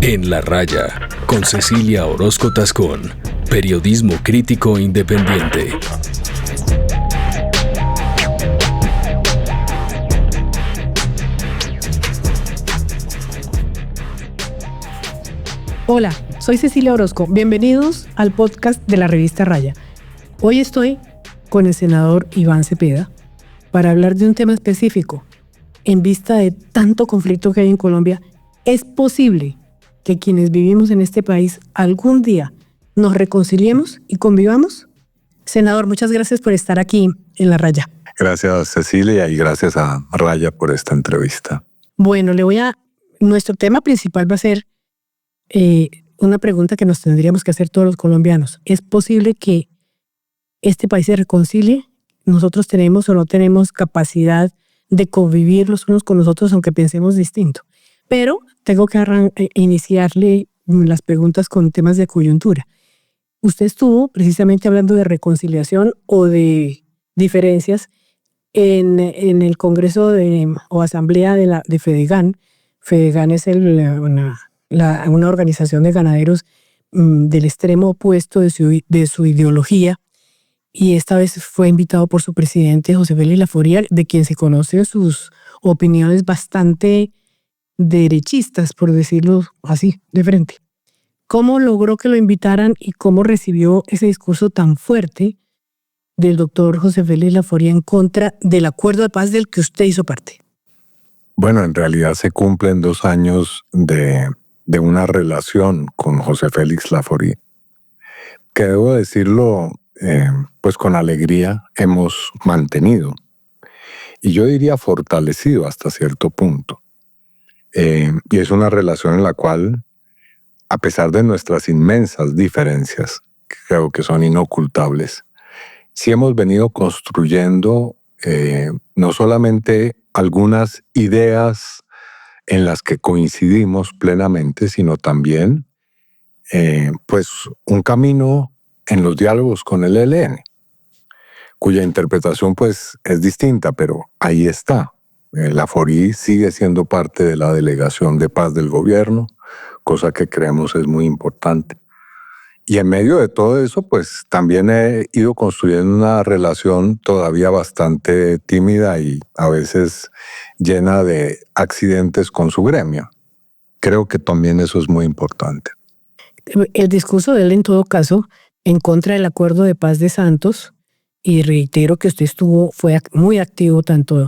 En la Raya, con Cecilia Orozco Tascón, periodismo crítico independiente. Hola, soy Cecilia Orozco. Bienvenidos al podcast de la revista Raya. Hoy estoy con el senador Iván Cepeda para hablar de un tema específico. En vista de tanto conflicto que hay en Colombia, ¿es posible que quienes vivimos en este país algún día nos reconciliemos y convivamos? Senador, muchas gracias por estar aquí en la Raya. Gracias, Cecilia, y gracias a Raya por esta entrevista. Bueno, nuestro tema principal va a ser una pregunta que nos tendríamos que hacer todos los colombianos. ¿Es posible que este país se reconcilie? ¿Nosotros tenemos o no tenemos capacidad de convivir los unos con los otros, aunque pensemos distinto? Pero tengo que iniciarle las preguntas con temas de coyuntura. Usted estuvo precisamente hablando de reconciliación o de diferencias en el Congreso o Asamblea de Fedegan. Fedegan es una organización de ganaderos del extremo opuesto de su ideología, y esta vez fue invitado por su presidente José Félix Laforía, de quien se conoce sus opiniones bastante derechistas, por decirlo así, de frente. ¿Cómo logró que lo invitaran y cómo recibió ese discurso tan fuerte del doctor José Félix Laforía en contra del acuerdo de paz del que usted hizo parte? Bueno, en realidad se cumplen 2 años de una relación con José Félix Laforía, que debo decirlo, pues con alegría hemos mantenido, y yo diría fortalecido hasta cierto punto. Y es una relación en la cual, a pesar de nuestras inmensas diferencias, que creo que son inocultables, sí hemos venido construyendo no solamente algunas ideas en las que coincidimos plenamente, sino también pues un camino en los diálogos con el ELN, cuya interpretación pues es distinta, pero ahí está. Laforí sigue siendo parte de la delegación de paz del gobierno, cosa que creemos es muy importante. Y en medio de todo eso, pues también he ido construyendo una relación todavía bastante tímida y a veces llena de accidentes con su gremio. Creo que también eso es muy importante. El discurso de él, en todo caso, en contra del acuerdo de paz de Santos, y reitero que usted fue muy activo tanto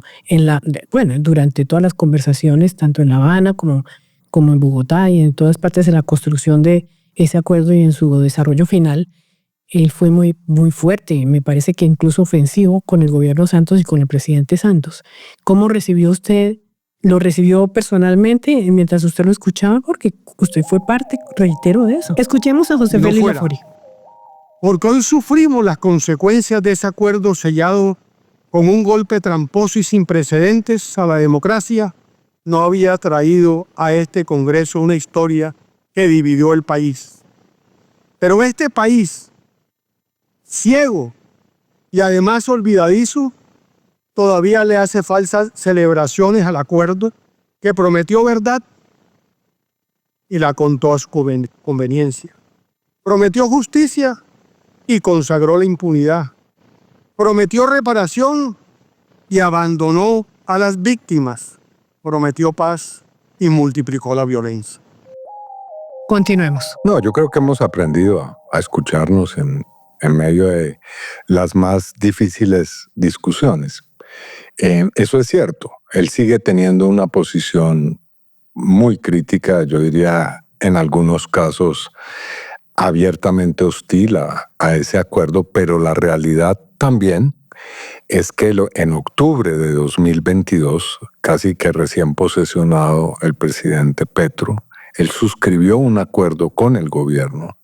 durante todas las conversaciones, tanto en La Habana como en Bogotá y en todas partes de la construcción de ese acuerdo y en su desarrollo final. Él fue muy, muy fuerte y me parece que incluso ofensivo con el gobierno Santos y con el presidente Santos. ¿Cómo recibió usted? ¿Lo recibió personalmente mientras usted lo escuchaba? Porque usted fue parte, reitero, de eso. Escuchemos a José Félix Laforía. Porque hoy sufrimos las consecuencias de ese acuerdo sellado con un golpe tramposo y sin precedentes a la democracia. No había traído a este Congreso una historia que dividió el país. Pero este país, ciego y además olvidadizo, todavía le hace falsas celebraciones al acuerdo que prometió verdad y la contó a su conveniencia. Prometió justicia y consagró la impunidad. Prometió reparación y abandonó a las víctimas. Prometió paz y multiplicó la violencia. Continuemos. No, yo creo que hemos aprendido a escucharnos en medio de las más difíciles discusiones. Eso es cierto. Él sigue teniendo una posición muy crítica, yo diría en algunos casos abiertamente hostil a ese acuerdo, pero la realidad también es que en octubre de 2022, casi que recién posesionado el presidente Petro, él suscribió un acuerdo con el gobierno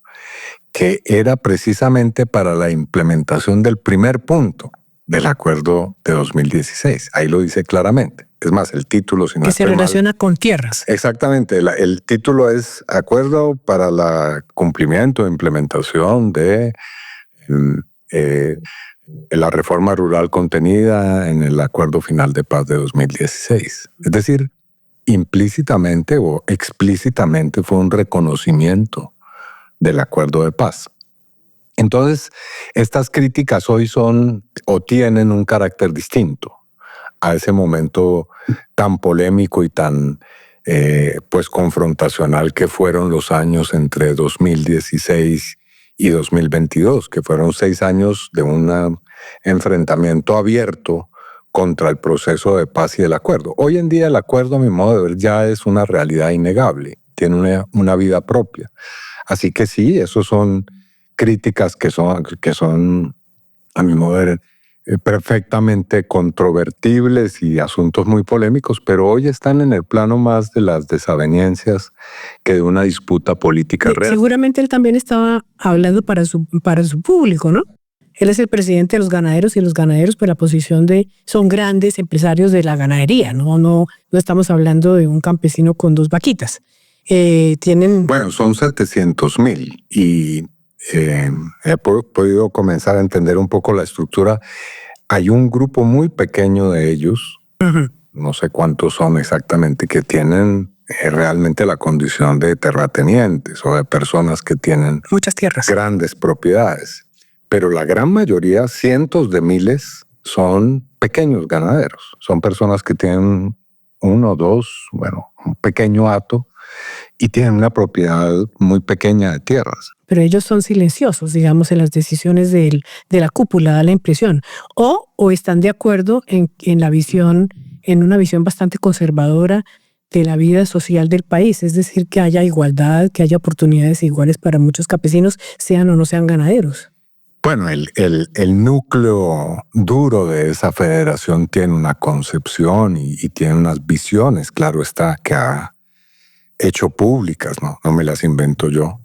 que era precisamente para la implementación del primer punto del acuerdo de 2016. Ahí lo dice claramente. Es más, el título, si no que se relaciona con tierras. Exactamente. El título es Acuerdo para el cumplimiento e implementación de la reforma rural contenida en el Acuerdo Final de Paz de 2016. Es decir, implícitamente o explícitamente fue un reconocimiento del acuerdo de paz. Entonces, estas críticas hoy son o tienen un carácter distinto a ese momento tan polémico y tan pues confrontacional que fueron los años entre 2016 y 2022, que fueron 6 años de un enfrentamiento abierto contra el proceso de paz y el acuerdo. Hoy en día el acuerdo, a mi modo de ver, ya es una realidad innegable, tiene una vida propia. Así que sí, esos son críticas que son a mi modo de ver, perfectamente controvertibles y asuntos muy polémicos, pero hoy están en el plano más de las desavenencias que de una disputa política real. Seguramente él también estaba hablando para su público, ¿no? Él es el presidente de los ganaderos y los ganaderos, pues la posición son grandes empresarios de la ganadería, no estamos hablando de un campesino con 2 vaquitas. Bueno, son 700,000 y he podido comenzar a entender un poco la estructura. Hay un grupo muy pequeño de ellos, no sé cuántos son exactamente, que tienen realmente la condición de terratenientes o de personas que tienen muchas tierras, grandes propiedades. Pero la gran mayoría, cientos de miles, son pequeños ganaderos. Son personas que tienen 1 o 2, un pequeño hato y tienen una propiedad muy pequeña de tierras. Pero ellos son silenciosos, digamos, en las decisiones de la cúpula, da la impresión. O están de acuerdo en una visión bastante conservadora de la vida social del país. Es decir, que haya igualdad, que haya oportunidades iguales para muchos campesinos, sean o no sean ganaderos. Bueno, el núcleo duro de esa federación tiene una concepción y tiene unas visiones, claro está, que ha hecho públicas, no me las invento yo.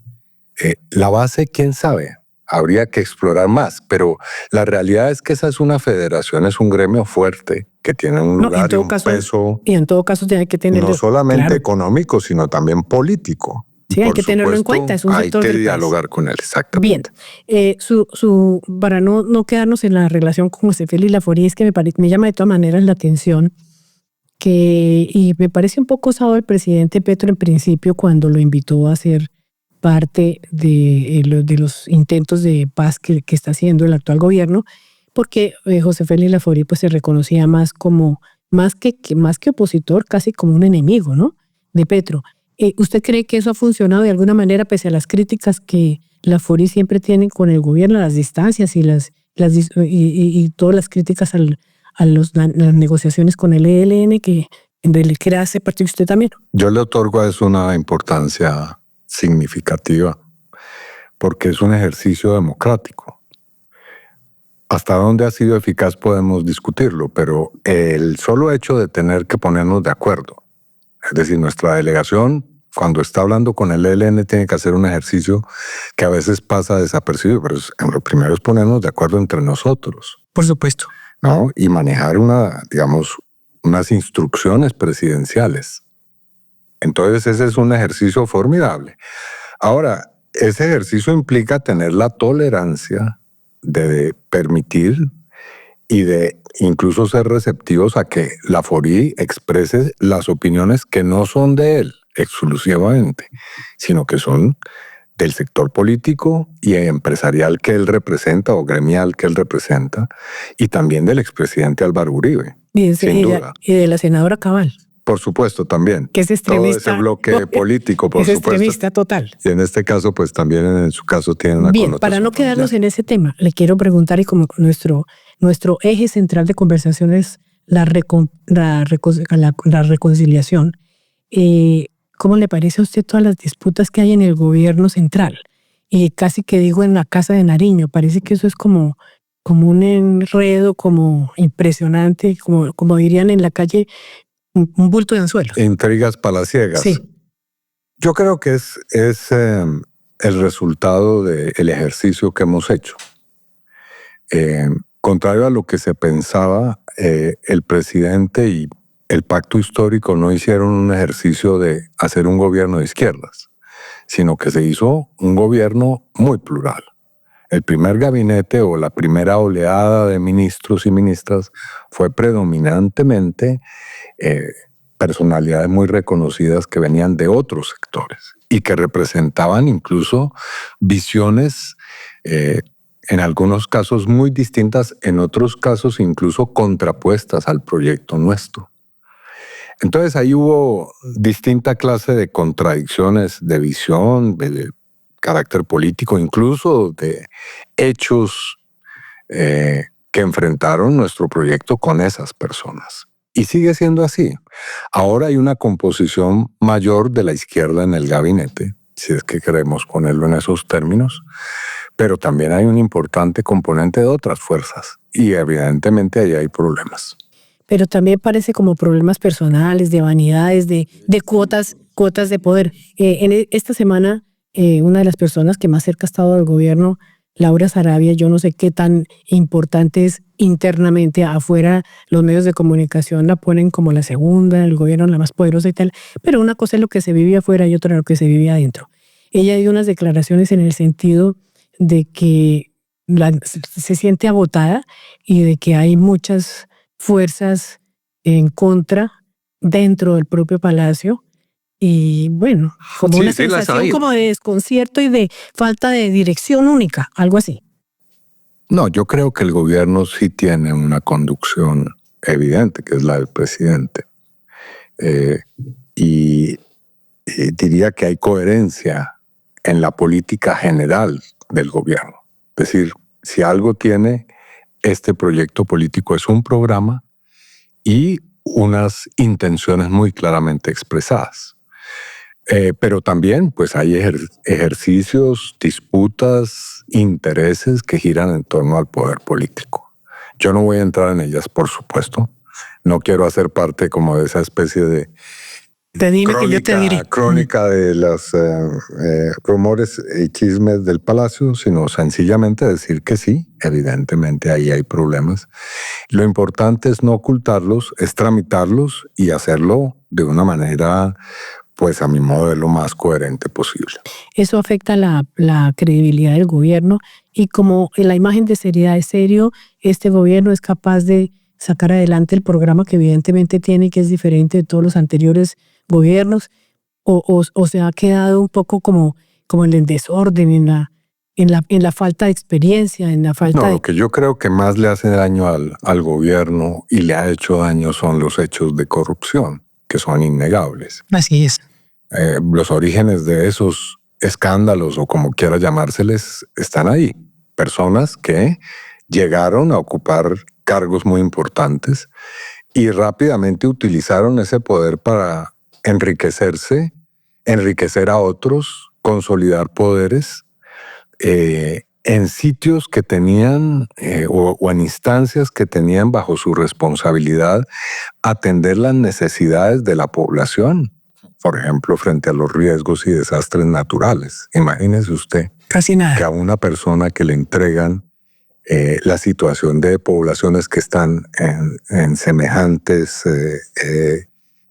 La base, quién sabe, habría que explorar más, pero la realidad es que esa es una federación, es un gremio fuerte que tiene un lugar y un peso. Y en todo caso tiene que tener no solamente económico, sino también político. Sí, hay que tenerlo en cuenta, es un sector hay que del dialogar país. con él, exactamente. Bien, para no quedarnos en la relación con José Félix Laforie, es que me llama de todas maneras la atención y me parece un poco osado el presidente Petro en principio cuando lo invitó a ser parte de los intentos de paz que está haciendo el actual gobierno, porque José Félix Laforie pues se reconocía más que opositor, casi como un enemigo, ¿no?, de Petro. ¿Usted cree que eso ha funcionado de alguna manera pese a las críticas que Laforie siempre tiene con el gobierno, las distancias y todas las críticas a las negociaciones con el ELN que hace parte de usted también? Yo le otorgo a eso una importancia significativa porque es un ejercicio democrático. Hasta dónde ha sido eficaz podemos discutirlo, pero el solo hecho de tener que ponernos de acuerdo, es decir, nuestra delegación, cuando está hablando con el ELN, tiene que hacer un ejercicio que a veces pasa desapercibido, pero lo primero es ponernos de acuerdo entre nosotros. Por supuesto. ¿No? Y manejar unas instrucciones presidenciales. Entonces ese es un ejercicio formidable. Ahora, ese ejercicio implica tener la tolerancia de permitir y de incluso ser receptivos a que Laforie exprese las opiniones que no son de él exclusivamente, sino que son del sector político y empresarial que él representa o gremial que él representa, y también del expresidente Álvaro Uribe, sin duda. Y de la senadora Cabal. Por supuesto, también. Que es extremista. Todo ese bloque político, por supuesto. Es extremista total. Y en este caso, pues también en su caso tiene una connotación. Bien, para no quedarnos en ese tema, le quiero preguntar, y como nuestro eje central de conversación es la reconciliación, ¿cómo le parece a usted todas las disputas que hay en el gobierno central? Y casi que digo en la Casa de Nariño, parece que eso es como un enredo, como impresionante, como dirían en la calle, un bulto de anzuelos. Intrigas palaciegas. Sí. Yo creo que es el resultado del ejercicio que hemos hecho. Contrario a lo que se pensaba, el presidente y el pacto histórico no hicieron un ejercicio de hacer un gobierno de izquierdas, sino que se hizo un gobierno muy plural. El primer gabinete o la primera oleada de ministros y ministras fue predominantemente personalidades muy reconocidas que venían de otros sectores y que representaban incluso visiones en algunos casos muy distintas, en otros casos incluso contrapuestas al proyecto nuestro. Entonces ahí hubo distinta clase de contradicciones de visión, de carácter político, incluso de hechos que enfrentaron nuestro proyecto con esas personas. Y sigue siendo así. Ahora hay una composición mayor de la izquierda en el gabinete, si es que queremos ponerlo en esos términos, pero también hay un importante componente de otras fuerzas y evidentemente ahí hay problemas. Pero también parece como problemas personales, de vanidades, de cuotas de poder. Esta semana, una de las personas que más cerca ha estado al gobierno, Laura Sarabia, yo no sé qué tan importante es internamente, afuera los medios de comunicación la ponen como la segunda, el gobierno la más poderosa y tal, pero una cosa es lo que se vive afuera y otra lo que se vive adentro. Ella dio unas declaraciones en el sentido de que se siente agotada y de que hay muchas fuerzas en contra dentro del propio palacio y bueno, como una sensación como de desconcierto y de falta de dirección única, algo así. No, yo creo que el gobierno sí tiene una conducción evidente, que es la del presidente. Y diría que hay coherencia en la política general del gobierno. Es decir, si algo tiene este proyecto político es un programa y unas intenciones muy claramente expresadas. Pero también pues hay ejercicios, disputas, intereses que giran en torno al poder político. Yo no voy a entrar en ellas, por supuesto. No quiero hacer parte como de esa especie de crónica de los rumores y chismes del palacio, sino sencillamente decir que sí, evidentemente ahí hay problemas. Lo importante es no ocultarlos, es tramitarlos y hacerlo de una manera, pues a mi modo de lo más coherente posible. Eso afecta la credibilidad del gobierno y como la imagen de seriedad es serio, este gobierno es capaz de sacar adelante el programa que evidentemente tiene, que es diferente de todos los anteriores gobiernos, o se ha quedado un poco como en el desorden, en la falta de experiencia, en la falta Lo que yo creo que más le hace daño al gobierno y le ha hecho daño son los hechos de corrupción, que son innegables. Así es. Los orígenes de esos escándalos, o como quiera llamárseles, están ahí. Personas que llegaron a ocupar cargos muy importantes y rápidamente utilizaron ese poder para enriquecerse, enriquecer a otros, consolidar poderes en sitios que tenían o en instancias que tenían bajo su responsabilidad atender las necesidades de la población. Por ejemplo, frente a los riesgos y desastres naturales. Imagínese usted casi nada. Que a una persona que le entregan la situación de poblaciones que están en semejantes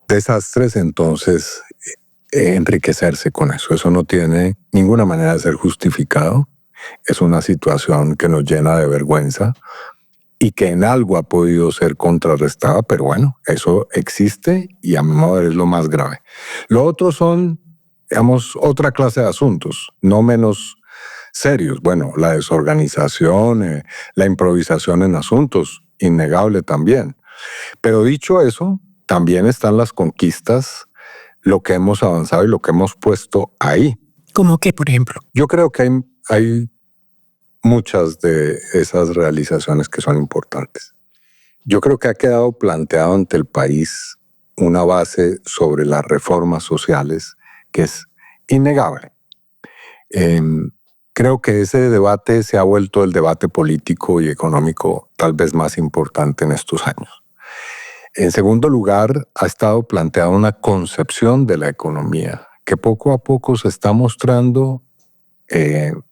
desastres, entonces enriquecerse con eso. Eso no tiene ninguna manera de ser justificado. Es una situación que nos llena de vergüenza y que en algo ha podido ser contrarrestada, pero bueno, eso existe y a mi modo de ver es lo más grave. Lo otro son, digamos, otra clase de asuntos, no menos serios. Bueno, la desorganización, la improvisación en asuntos, innegable también. Pero dicho eso, también están las conquistas, lo que hemos avanzado y lo que hemos puesto ahí. ¿Cómo qué, por ejemplo? Yo creo que hay muchas de esas realizaciones que son importantes. Yo creo que ha quedado planteado ante el país una base sobre las reformas sociales que es innegable. Creo que ese debate se ha vuelto el debate político y económico tal vez más importante en estos años. En segundo lugar, ha estado planteada una concepción de la economía que poco a poco se está mostrando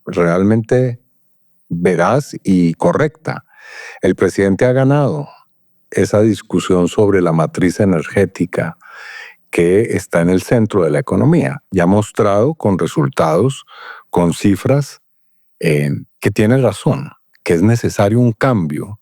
realmente veraz y correcta. El presidente ha ganado esa discusión sobre la matriz energética que está en el centro de la economía y ha mostrado con resultados, con cifras, que tiene razón, que es necesario un cambio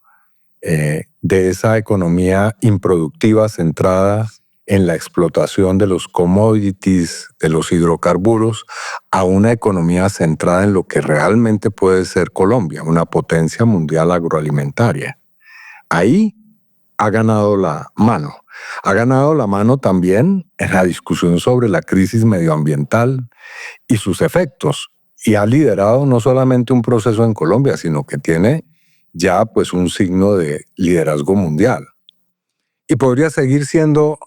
de esa economía improductiva centrada en la explotación de los commodities, de los hidrocarburos, a una economía centrada en lo que realmente puede ser Colombia, una potencia mundial agroalimentaria. Ahí ha ganado la mano. Ha ganado la mano también en la discusión sobre la crisis medioambiental y sus efectos. Y ha liderado no solamente un proceso en Colombia, sino que tiene ya pues un signo de liderazgo mundial. Y podría seguir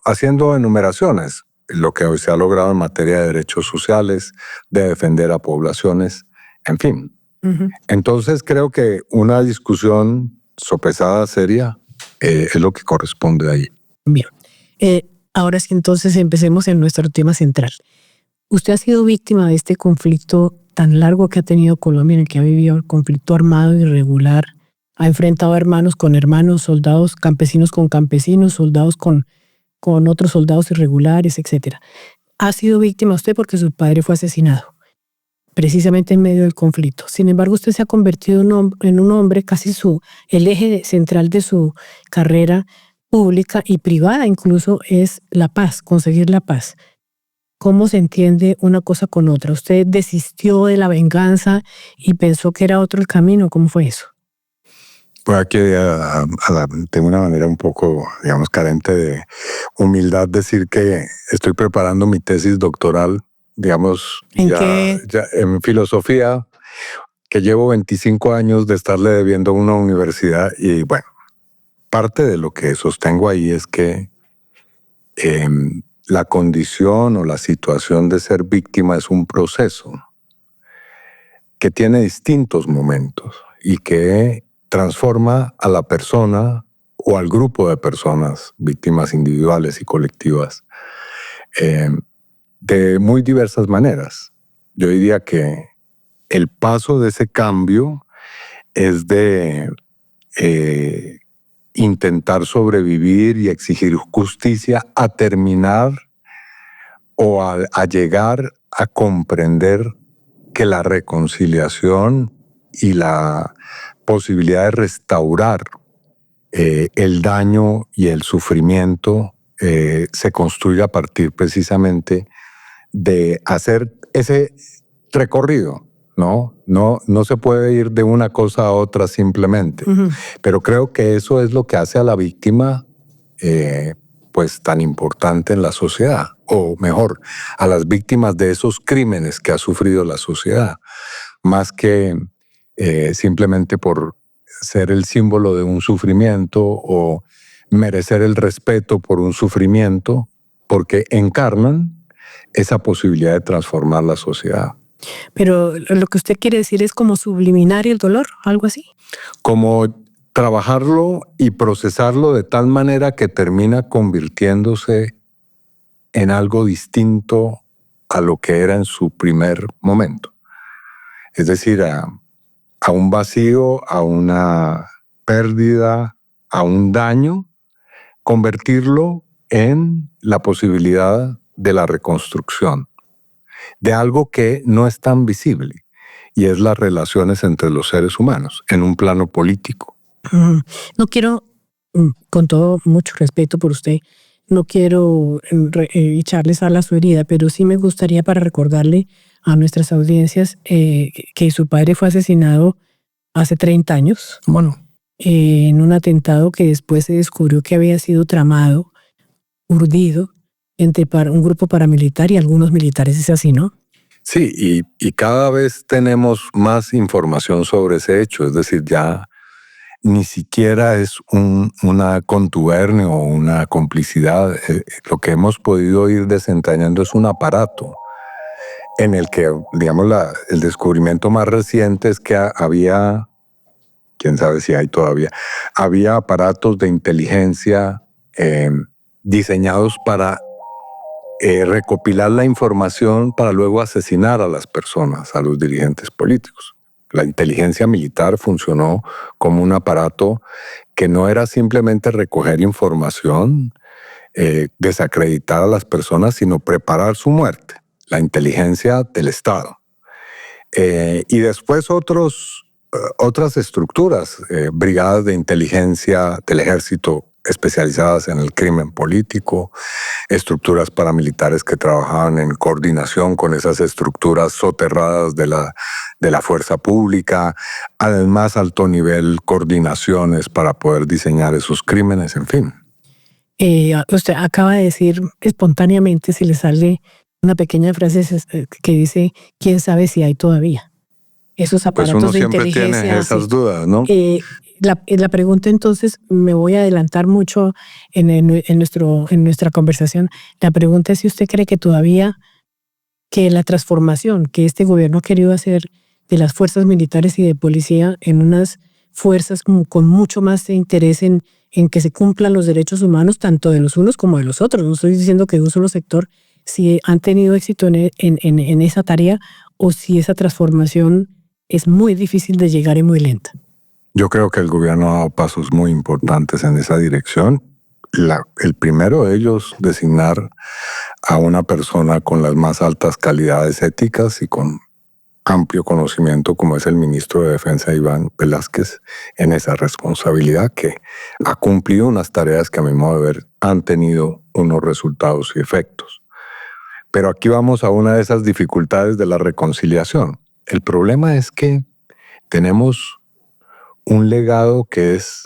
haciendo enumeraciones, lo que hoy se ha logrado en materia de derechos sociales, de defender a poblaciones, en fin. Uh-huh. Entonces creo que una discusión sopesada, seria, es lo que corresponde ahí. Bien. Ahora sí, entonces empecemos en nuestro tema central. Usted ha sido víctima de este conflicto tan largo que ha tenido Colombia, en el que ha vivido el conflicto armado irregular. Ha enfrentado hermanos con hermanos, soldados, campesinos con campesinos, soldados con otros soldados irregulares, etc. Ha sido víctima usted porque su padre fue asesinado, precisamente en medio del conflicto. Sin embargo, usted se ha convertido en un hombre, casi el eje central de su carrera pública y privada incluso es la paz, conseguir la paz. ¿Cómo se entiende una cosa con otra? ¿Usted desistió de la venganza y pensó que era otro el camino? ¿Cómo fue eso? Pues aquí de una manera un poco, digamos, carente de humildad, decir que estoy preparando mi tesis doctoral, digamos, ya en filosofía, que llevo 25 años de estarle debiendo a una universidad. Y bueno, parte de lo que sostengo ahí es que la condición o la situación de ser víctima es un proceso que tiene distintos momentos y que transforma a la persona o al grupo de personas, víctimas individuales y colectivas, de muy diversas maneras. Yo diría que el paso de ese cambio es de intentar sobrevivir y exigir justicia a terminar o a llegar a comprender que la reconciliación y la posibilidad de restaurar el daño y el sufrimiento se construye a partir precisamente de hacer ese recorrido, ¿no? No se puede ir de una cosa a otra simplemente. Uh-huh. Pero creo que eso es lo que hace a la víctima pues tan importante en la sociedad, o mejor, a las víctimas de esos crímenes que ha sufrido la sociedad, más que simplemente por ser el símbolo de un sufrimiento o merecer el respeto por un sufrimiento, porque encarnan esa posibilidad de transformar la sociedad. Pero lo que usted quiere decir es como subliminar el dolor, algo así. Como trabajarlo y procesarlo de tal manera que termina convirtiéndose en algo distinto a lo que era en su primer momento. Es decir, a un vacío, a una pérdida, a un daño, convertirlo en la posibilidad de la reconstrucción, de algo que no es tan visible, y es las relaciones entre los seres humanos en un plano político. No quiero, con todo mucho respeto por usted, no quiero echarle sal a su herida, pero sí me gustaría para recordarle a nuestras audiencias que su padre fue asesinado hace 30 años. Bueno. En un atentado que después se descubrió que había sido tramado, urdido, entre un grupo paramilitar y algunos militares. ¿Es así, no? Sí, y cada vez tenemos más información sobre ese hecho. Es decir, ya ni siquiera es una contubernio o una complicidad. Lo que hemos podido ir desentrañando es un aparato en el que, digamos, el descubrimiento más reciente es que había, quién sabe si hay todavía, había aparatos de inteligencia diseñados para recopilar la información para luego asesinar a las personas, a los dirigentes políticos. La inteligencia militar funcionó como un aparato que no era simplemente recoger información, desacreditar a las personas, sino preparar su muerte. La inteligencia del Estado. Y después otras estructuras, brigadas de inteligencia del ejército especializadas en el crimen político, estructuras paramilitares que trabajaban en coordinación con esas estructuras soterradas de la fuerza pública, además alto nivel coordinaciones para poder diseñar esos crímenes, en fin. Usted acaba de decir espontáneamente, si le sale una pequeña frase que dice, ¿quién sabe si hay todavía? Esos aparatos pues uno de siempre inteligencia. tiene esas dudas, ¿no? La pregunta entonces, me voy a adelantar mucho en nuestra conversación. La pregunta es si usted cree que todavía que la transformación que este gobierno ha querido hacer de las fuerzas militares y de policía en unas fuerzas con mucho más interés en que se cumplan los derechos humanos, tanto de los unos como de los otros. No estoy diciendo que de un solo sector, si han tenido éxito en esa tarea o si esa transformación es muy difícil de llegar y muy lenta. Yo creo que el gobierno ha dado pasos muy importantes en esa dirección. El primero de ellos, designar a una persona con las más altas calidades éticas y con amplio conocimiento, como es el ministro de Defensa Iván Velázquez, en esa responsabilidad, que ha cumplido unas tareas que a mi modo de ver han tenido unos resultados y efectos. Pero aquí vamos a una de esas dificultades de la reconciliación. El problema es que tenemos un legado que es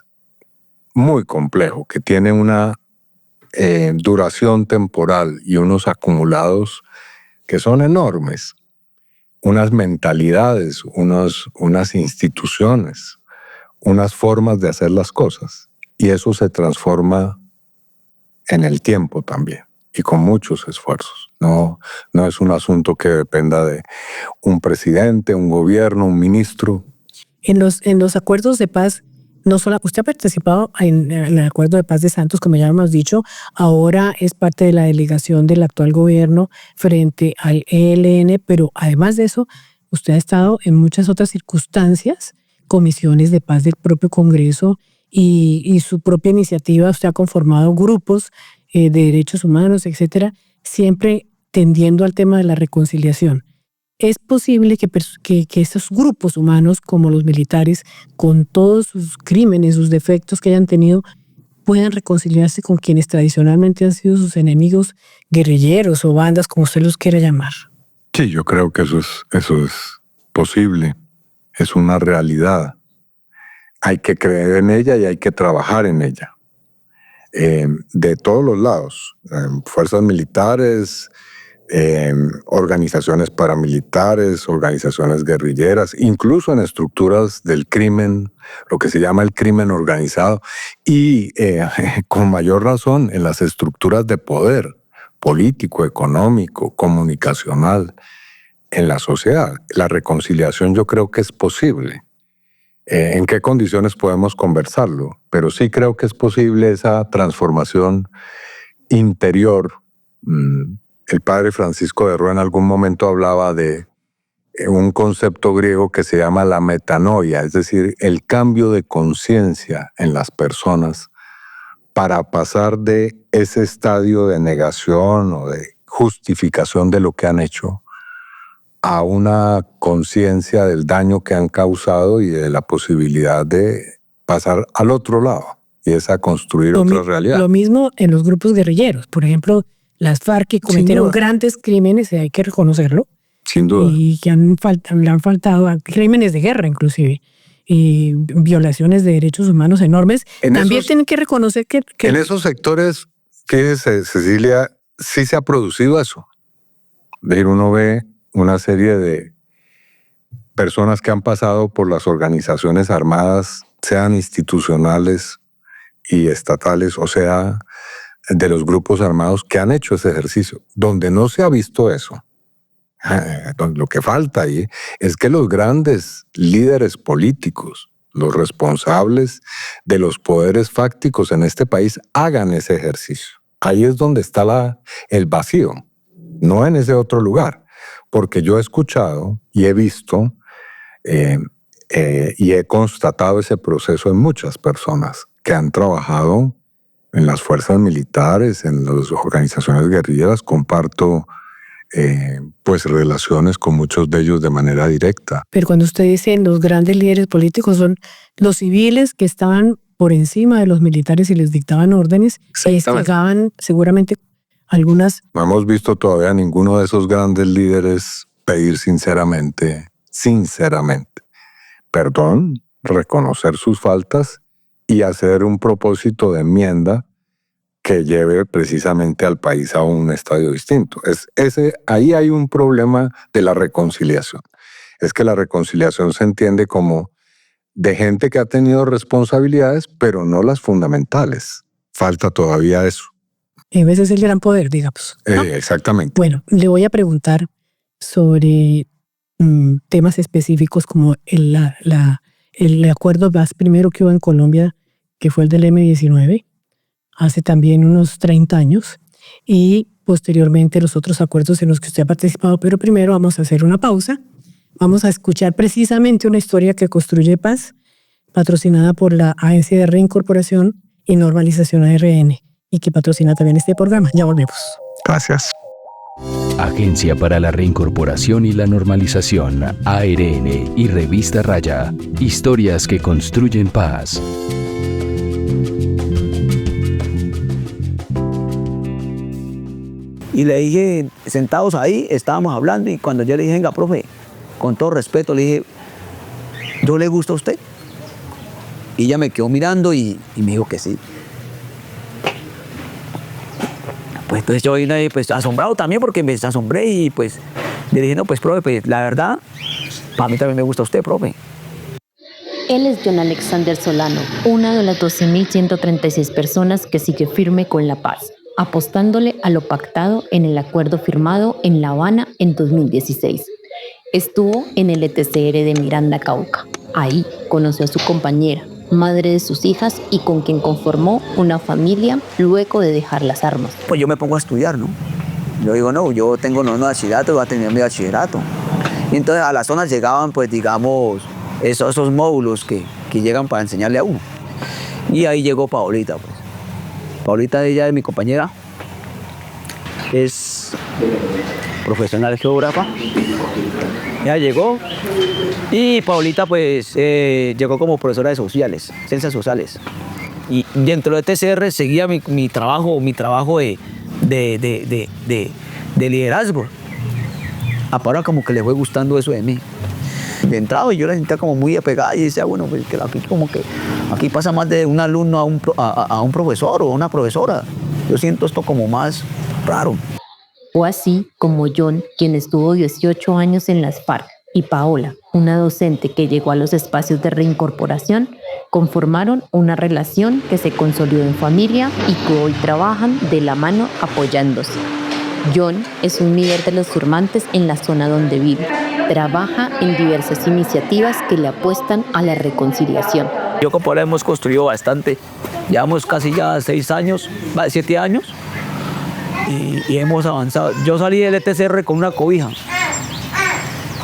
muy complejo, que tiene una duración temporal y unos acumulados que son enormes, unas mentalidades, unas instituciones, unas formas de hacer las cosas, y eso se transforma en el tiempo también y con muchos esfuerzos. No es un asunto que dependa de un presidente, un gobierno, un ministro. En los acuerdos de paz, no solo usted ha participado en el acuerdo de paz de Santos, como ya hemos dicho, ahora es parte de la delegación del actual gobierno frente al ELN, pero además de eso, usted ha estado en muchas otras circunstancias, comisiones de paz del propio Congreso y su propia iniciativa. Usted ha conformado grupos de derechos humanos, etcétera, siempre tendiendo al tema de la reconciliación. ¿Es posible que estos grupos humanos, como los militares, con todos sus crímenes, sus defectos que hayan tenido, puedan reconciliarse con quienes tradicionalmente han sido sus enemigos, guerrilleros o bandas, como usted los quiera llamar? Sí, yo creo que eso es posible, es una realidad. Hay que creer en ella y hay que trabajar en ella. De todos los lados, fuerzas militares, organizaciones paramilitares, organizaciones guerrilleras, incluso en estructuras del crimen, lo que se llama el crimen organizado, y con mayor razón en las estructuras de poder político, económico, comunicacional en la sociedad. La reconciliación yo creo que es posible. ¿En qué condiciones podemos conversarlo? Pero sí creo que es posible esa transformación interior. El padre Francisco de Roa en algún momento hablaba de un concepto griego que se llama la metanoia, es decir, el cambio de conciencia en las personas para pasar de ese estadio de negación o de justificación de lo que han hecho a una conciencia del daño que han causado y de la posibilidad de pasar al otro lado, y es a construir otra realidad. Lo mismo en los grupos guerrilleros. Por ejemplo, las FARC, que cometieron grandes crímenes, hay que reconocerlo. Sin duda. Y que le han faltado crímenes de guerra, inclusive, y violaciones de derechos humanos enormes. También tienen que reconocer que... En esos sectores, fíjese, Cecilia, sí se ha producido eso. Uno ve una serie de personas que han pasado por las organizaciones armadas, sean institucionales y estatales, o sea, de los grupos armados, que han hecho ese ejercicio. Donde no se ha visto eso, lo que falta ahí es que los grandes líderes políticos, los responsables de los poderes fácticos en este país, hagan ese ejercicio. Ahí es donde está el vacío, no en ese otro lugar. Porque yo he escuchado y he visto y he constatado ese proceso en muchas personas que han trabajado en las fuerzas militares, en las organizaciones guerrilleras. Comparto pues relaciones con muchos de ellos de manera directa. Pero cuando usted dice los grandes líderes políticos, son los civiles que estaban por encima de los militares y les dictaban órdenes, llegaban seguramente algunas... No hemos visto todavía a ninguno de esos grandes líderes pedir sinceramente, perdón, reconocer sus faltas y hacer un propósito de enmienda que lleve precisamente al país a un estadio distinto. Ahí hay un problema de la reconciliación. Es que la reconciliación se entiende como de gente que ha tenido responsabilidades, pero no las fundamentales. Falta todavía eso. A veces el gran poder, digamos, ¿no? Exactamente. Bueno, le voy a preguntar sobre temas específicos como el acuerdo más primero que hubo en Colombia, que fue el del M-19, hace también unos 30 años, y posteriormente los otros acuerdos en los que usted ha participado. Pero primero vamos a hacer una pausa. Vamos a escuchar precisamente una historia que construye paz, patrocinada por la Agencia de Reincorporación y Normalización ARN, y que patrocina también este programa. Ya volvemos. Gracias. Agencia para la Reincorporación y la Normalización, ARN y Revista Raya. Historias que construyen paz. Y le dije, sentados ahí, estábamos hablando, y cuando yo le dije, venga, profe, con todo respeto, le dije, ¿yo le gusto a usted? Y ella me quedó mirando y me dijo que sí. Pues entonces yo vine pues, asombrado también, porque me asombré, y pues le dije, no, pues profe, pues la verdad, para mí también me gusta usted, profe. Él es John Alexander Solano, una de las 12.136 personas que sigue firme con la paz, apostándole a lo pactado en el acuerdo firmado en La Habana en 2016. Estuvo en el ETCR de Miranda, Cauca. Ahí conoció a su compañera, madre de sus hijas, y con quien conformó una familia luego de dejar las armas. Pues yo me pongo a estudiar, ¿no? Yo digo, no, yo tengo no bachillerato, voy a tener mi bachillerato. Y entonces a las zonas llegaban, pues digamos, esos módulos que llegan para enseñarle a uno. Y ahí llegó Paolita, pues. Paolita, ella es mi compañera, es profesional geógrafa. Ella llegó, y Paolita pues llegó como profesora de sociales, ciencias sociales. Y dentro de TCR seguía mi trabajo de liderazgo. A Paola como que le fue gustando eso de mí. De entrada yo la sentía como muy apegada, y decía, bueno, pues que aquí como que aquí pasa más de un alumno a un profesor o una profesora. Yo siento esto como más raro. O así como John, quien estuvo 18 años en las FARC, y Paola, una docente que llegó a los espacios de reincorporación, conformaron una relación que se consolidó en familia y que hoy trabajan de la mano apoyándose. John es un líder de los firmantes en la zona donde vive. Trabaja en diversas iniciativas que le apuestan a la reconciliación. Yo con Paola hemos construido bastante. Llevamos casi ya 7 años. Y hemos avanzado. Yo salí del ETCR con una cobija,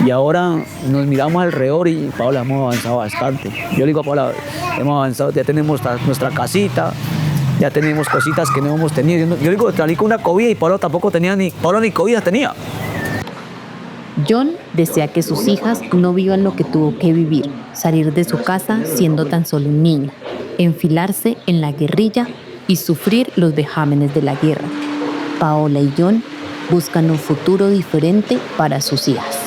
y ahora nos miramos alrededor, y Paola, hemos avanzado bastante. Yo le digo a Paola, hemos avanzado, ya tenemos nuestra casita, ya tenemos cositas que no hemos tenido. Yo digo, salí con una cobija, y Paola tampoco tenía Paola ni cobija tenía. John desea que sus hijas no vivan lo que tuvo que vivir, salir de su casa siendo tan solo un niño, enfilarse en la guerrilla y sufrir los vejámenes de la guerra. Paola y John buscan un futuro diferente para sus hijas.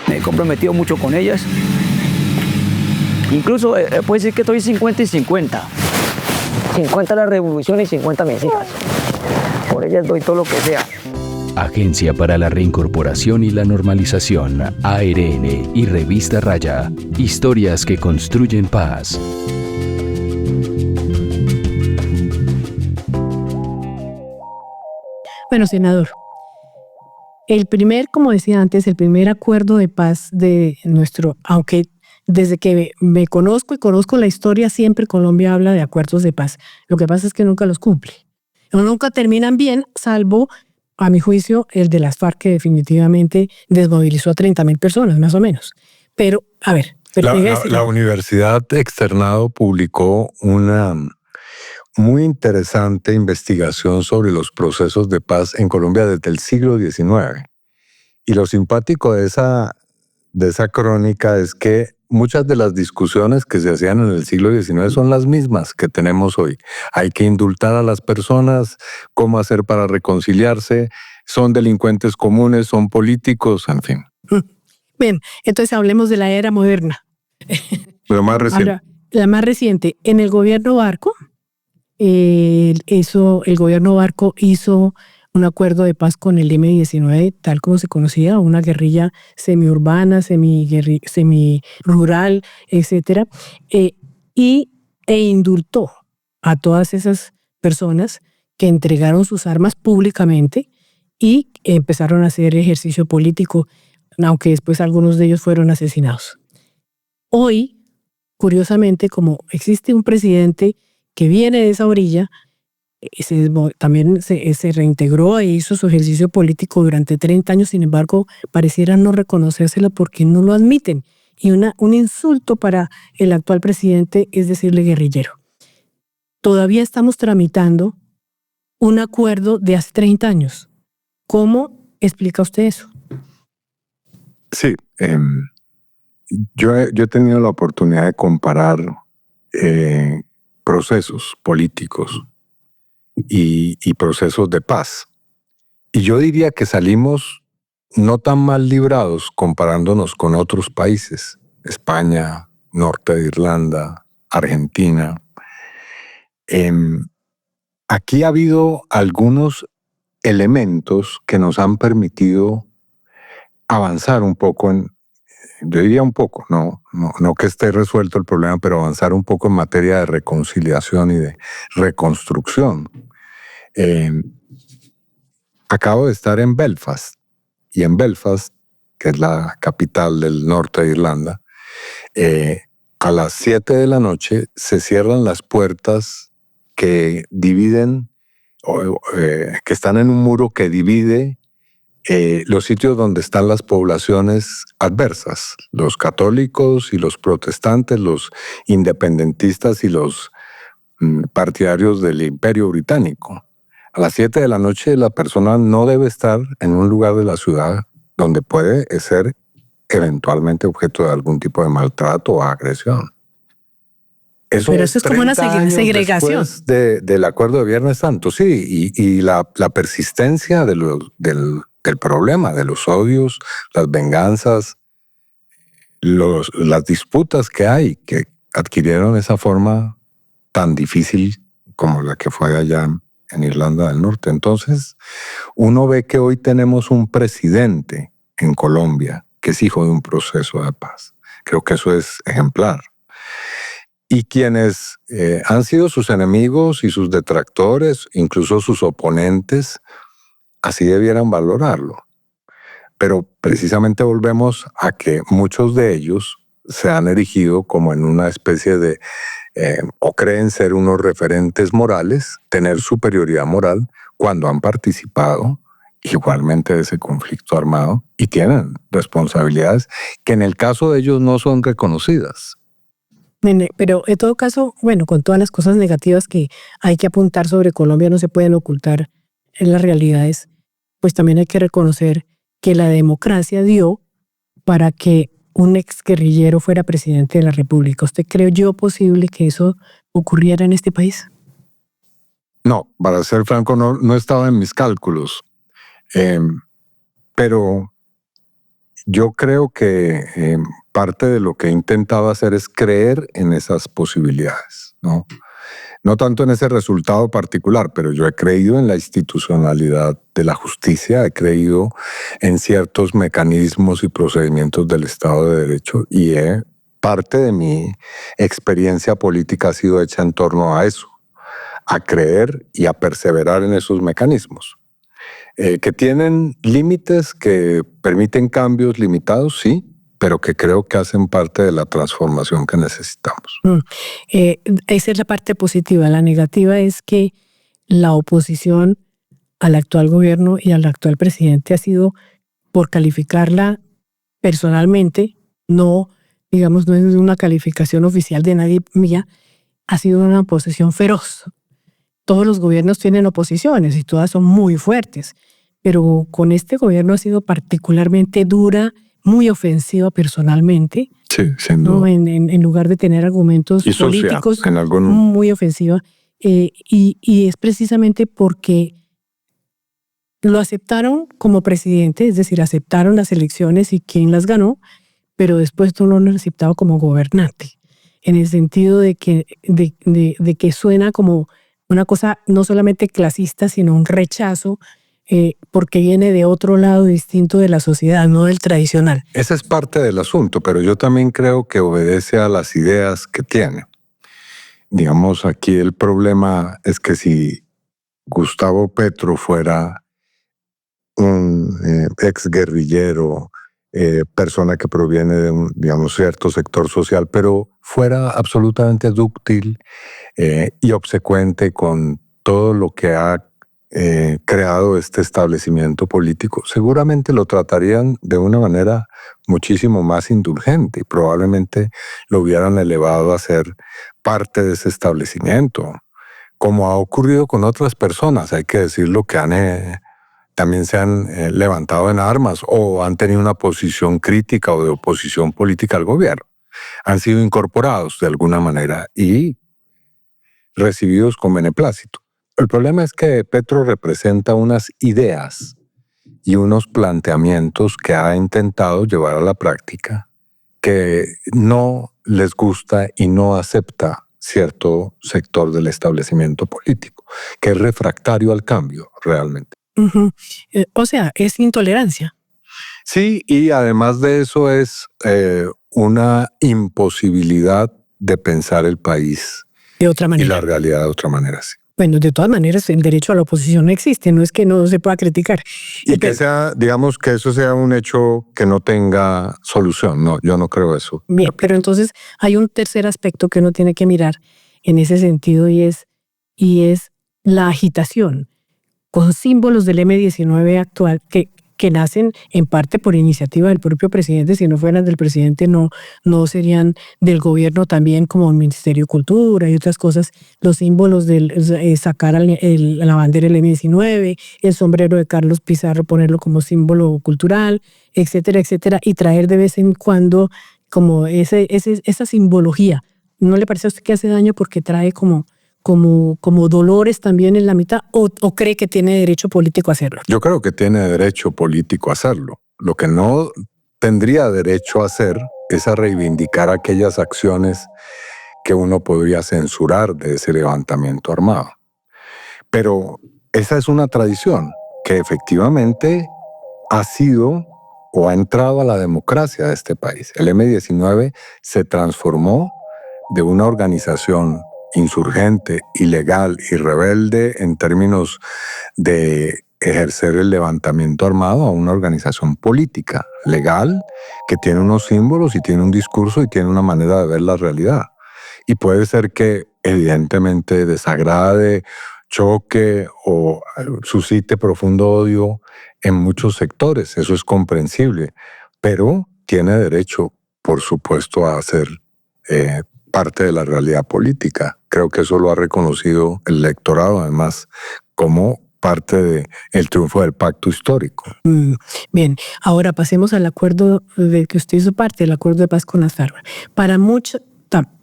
Me he comprometido mucho con ellas. Incluso puedo decir que estoy 50 y 50. 50 la revolución y 50 mis hijas. Por ellas doy todo lo que sea. Agencia para la Reincorporación y la Normalización, ARN y Revista Raya. Historias que construyen paz. Bueno, senador, como decía antes, el primer acuerdo de paz de nuestro, aunque desde que me conozco y conozco la historia, siempre Colombia habla de acuerdos de paz. Lo que pasa es que nunca los cumple. O nunca terminan bien, salvo, a mi juicio, el de las FARC, que definitivamente desmovilizó a 30.000 personas, más o menos. Pero, a ver. La Universidad Externado publicó una muy interesante investigación sobre los procesos de paz en Colombia desde el siglo XIX. Y lo simpático de esa crónica es que muchas de las discusiones que se hacían en el siglo XIX son las mismas que tenemos hoy. Hay que indultar a las personas, cómo hacer para reconciliarse, son delincuentes comunes, son políticos, en fin. Bien, entonces hablemos de la era moderna. Lo más reciente. Ahora, la más reciente, en el gobierno Barco, el gobierno Barco hizo un acuerdo de paz con el M-19, tal como se conocía, una guerrilla semiurbana, semirural, etcétera, e indultó a todas esas personas que entregaron sus armas públicamente y empezaron a hacer ejercicio político, aunque después algunos de ellos fueron asesinados. Hoy, curiosamente, como existe un presidente que viene de esa orilla, también se reintegró e hizo su ejercicio político durante 30 años, sin embargo, pareciera no reconocérselo porque no lo admiten. Y un insulto para el actual presidente es decirle guerrillero. Todavía estamos tramitando un acuerdo de hace 30 años. ¿Cómo explica usted eso? Sí, yo he tenido la oportunidad de comparar procesos políticos y procesos de paz. Y yo diría que salimos no tan mal librados comparándonos con otros países, España, norte de Irlanda, Argentina. Aquí ha habido algunos elementos que nos han permitido avanzar un poco yo diría un poco, no que esté resuelto el problema, pero avanzar un poco en materia de reconciliación y de reconstrucción. Acabo de estar en Belfast, y en Belfast, que es la capital del norte de Irlanda, a las 7 de la noche se cierran las puertas que dividen, que están en un muro que divide los sitios donde están las poblaciones adversas, los católicos y los protestantes, los independentistas y los partidarios del Imperio Británico. A las 7 de la noche la persona no debe estar en un lugar de la ciudad donde puede ser eventualmente objeto de algún tipo de maltrato o agresión. Pero eso es como una segregación. Del acuerdo de Viernes Santo, sí, y la persistencia del problema, de los odios, las venganzas, las disputas que hay, que adquirieron esa forma tan difícil como la que fue allá en Irlanda del Norte. Entonces, uno ve que hoy tenemos un presidente en Colombia que es hijo de un proceso de paz. Creo que eso es ejemplar. Y quienes han sido sus enemigos y sus detractores, incluso sus oponentes, así debieran valorarlo. Pero precisamente volvemos a que muchos de ellos se han erigido como en una especie de, o creen ser unos referentes morales, tener superioridad moral, cuando han participado igualmente de ese conflicto armado y tienen responsabilidades que en el caso de ellos no son reconocidas. Pero en todo caso, bueno, con todas las cosas negativas que hay que apuntar sobre Colombia, no se pueden ocultar en las realidades, pues también hay que reconocer que la democracia dio para que un exguerrillero fuera presidente de la República. ¿Usted cree posible que eso ocurriera en este país? No, para ser franco, no estaba en mis cálculos. Pero yo creo que parte de lo que he intentado hacer es creer en esas posibilidades, ¿no? No tanto en ese resultado particular, pero yo he creído en la institucionalidad de la justicia, he creído en ciertos mecanismos y procedimientos del Estado de Derecho y parte de mi experiencia política ha sido hecha en torno a eso, a creer y a perseverar en esos mecanismos. Que tienen límites, que permiten cambios limitados, sí, pero que creo que hacen parte de la transformación que necesitamos. Esa es la parte positiva. La negativa es que la oposición al actual gobierno y al actual presidente ha sido, por calificarla personalmente, no es una calificación oficial de nadie mía, ha sido una oposición feroz. Todos los gobiernos tienen oposiciones y todas son muy fuertes, pero con este gobierno ha sido particularmente dura, muy ofensiva personalmente, Sí, sin ¿no? duda. En lugar de tener argumentos Y sucia, políticos, en algún... muy ofensiva. Y es precisamente porque lo aceptaron como presidente, es decir, aceptaron las elecciones y quién las ganó, pero después no lo han aceptado como gobernante, en el sentido de que suena como una cosa no solamente clasista, sino un rechazo, porque viene de otro lado distinto de la sociedad, no del tradicional. Ese es parte del asunto, pero yo también creo que obedece a las ideas que tiene. Digamos, aquí el problema es que si Gustavo Petro fuera un exguerrillero, persona que proviene de un, digamos, cierto sector social, pero fuera absolutamente dúctil y obsecuente con todo lo que ha creado este establecimiento político, seguramente lo tratarían de una manera muchísimo más indulgente y probablemente lo hubieran elevado a ser parte de ese establecimiento, como ha ocurrido con otras personas, hay que decirlo, que también se han levantado en armas o han tenido una posición crítica o de oposición política al gobierno. Han sido incorporados de alguna manera y recibidos con beneplácito. El problema es que Petro representa unas ideas y unos planteamientos que ha intentado llevar a la práctica que no les gusta y no acepta cierto sector del establecimiento político, que es refractario al cambio realmente. Uh-huh. O sea, es intolerancia. Sí, y además de eso es una imposibilidad de pensar el país De otra manera. y la realidad de otra manera, sí. Bueno, de todas maneras, el derecho a la oposición no existe, no es que no se pueda criticar. Y que sea, digamos, que eso sea un hecho que no tenga solución. No, yo no creo eso. Bien, pero entonces hay un tercer aspecto que uno tiene que mirar en ese sentido y es la agitación con símbolos del M-19 actual que nacen en parte por iniciativa del propio presidente. Si no fueran del presidente, no serían del gobierno también, como el Ministerio de Cultura y otras cosas. Los símbolos del sacar la bandera del M-19, el sombrero de Carlos Pizarro, ponerlo como símbolo cultural, etcétera, etcétera, y traer de vez en cuando como esa simbología. ¿No le parece a usted que hace daño porque trae como dolores también en la mitad, o cree que tiene derecho político a hacerlo? Yo creo que tiene derecho político a hacerlo. Lo que no tendría derecho a hacer es a reivindicar aquellas acciones que uno podría censurar de ese levantamiento armado. Pero esa es una tradición que efectivamente ha sido o ha entrado a la democracia de este país. El M-19 se transformó de una organización insurgente, ilegal y rebelde en términos de ejercer el levantamiento armado a una organización política, legal, que tiene unos símbolos y tiene un discurso y tiene una manera de ver la realidad. Y puede ser que evidentemente desagrade, choque o suscite profundo odio en muchos sectores, eso es comprensible, pero tiene derecho, por supuesto, a ser parte de la realidad política. Creo que eso lo ha reconocido el electorado, además, como parte del triunfo del pacto histórico. Bien, ahora pasemos al acuerdo del que usted hizo parte, el acuerdo de paz con las FARC. Para muchos,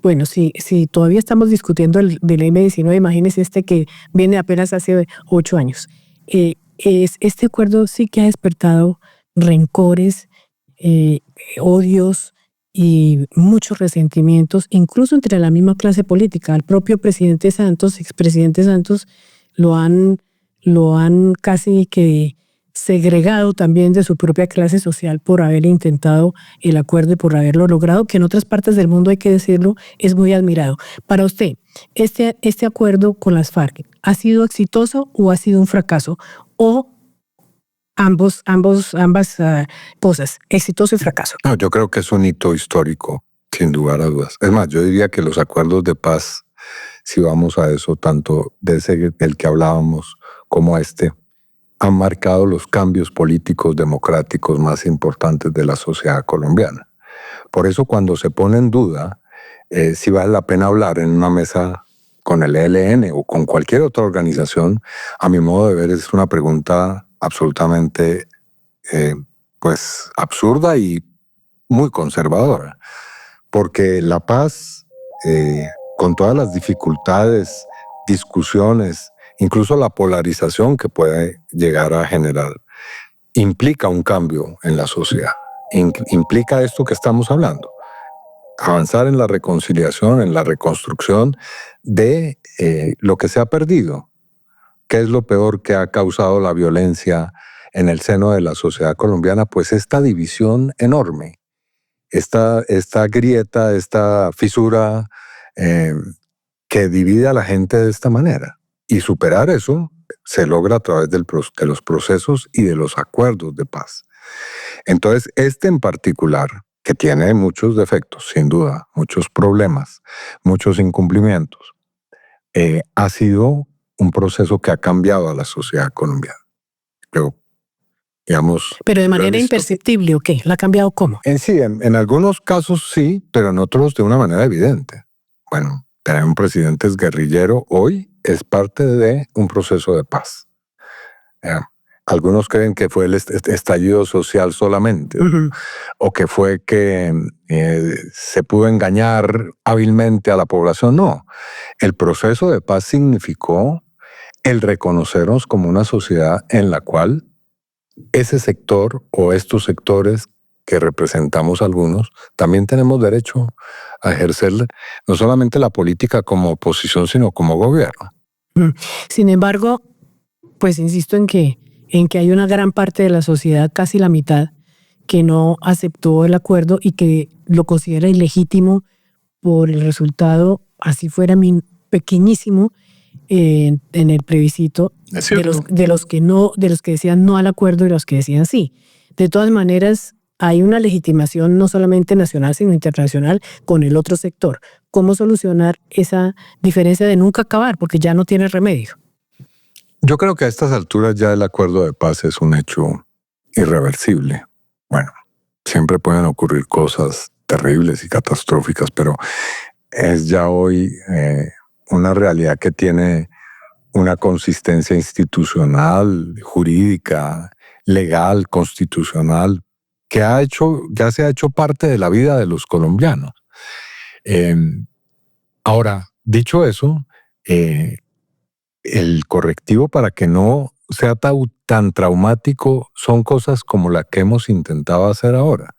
bueno, si todavía estamos discutiendo del M-19, imagínese este que viene apenas hace 8 años. Este acuerdo sí que ha despertado rencores, odios y muchos resentimientos, incluso entre la misma clase política. Al propio presidente Santos, expresidente Santos, lo han casi que segregado también de su propia clase social por haber intentado el acuerdo y por haberlo logrado, que en otras partes del mundo, hay que decirlo, es muy admirado. Para usted, ¿este acuerdo con las FARC ha sido exitoso o ha sido un fracaso? ¿O ambas cosas, exitoso y fracaso? No, yo creo que es un hito histórico, sin lugar a dudas. Es más, yo diría que los acuerdos de paz, si vamos a eso, tanto de ese del que hablábamos como han marcado los cambios políticos democráticos más importantes de la sociedad colombiana. Por eso, cuando se pone en duda si vale la pena hablar en una mesa con el ELN o con cualquier otra organización, a mi modo de ver es una pregunta absolutamente pues absurda y muy conservadora, porque la paz, con todas las dificultades, discusiones, incluso la polarización que puede llegar a generar, implica un cambio en la sociedad, implica esto que estamos hablando, avanzar en la reconciliación, en la reconstrucción de lo que se ha perdido. ¿Qué es lo peor que ha causado la violencia en el seno de la sociedad colombiana? Pues esta división enorme, esta grieta, esta fisura que divide a la gente de esta manera. Y superar eso se logra a través de los procesos y de los acuerdos de paz. Entonces, este en particular, que tiene muchos defectos, sin duda, muchos problemas, muchos incumplimientos, ha sido un proceso que ha cambiado a la sociedad colombiana. Pero, digamos... Pero de manera imperceptible, ¿o qué? ¿La ha cambiado cómo? En algunos casos sí, pero en otros de una manera evidente. Bueno, tener un presidente guerrillero hoy es parte de un proceso de paz. Algunos creen que fue el estallido social solamente, o que fue que se pudo engañar hábilmente a la población. No, el proceso de paz significó el reconocernos como una sociedad en la cual ese sector o estos sectores que representamos algunos, también tenemos derecho a ejercer no solamente la política como oposición, sino como gobierno. Sin embargo, pues insisto en que hay una gran parte de la sociedad, casi la mitad, que no aceptó el acuerdo y que lo considera ilegítimo por el resultado, así fuera pequeñísimo, en el plebiscito, de los que decían no al acuerdo y los que decían sí. De todas maneras, hay una legitimación no solamente nacional, sino internacional con el otro sector. ¿Cómo solucionar esa diferencia de nunca acabar? Porque ya no tiene remedio. Yo creo que a estas alturas ya el acuerdo de paz es un hecho irreversible. Bueno, siempre pueden ocurrir cosas terribles y catastróficas, pero es ya hoy una realidad que tiene una consistencia institucional, jurídica, legal, constitucional, que ya se ha hecho parte de la vida de los colombianos. Ahora, dicho eso, el correctivo para que no sea tan traumático son cosas como la que hemos intentado hacer ahora,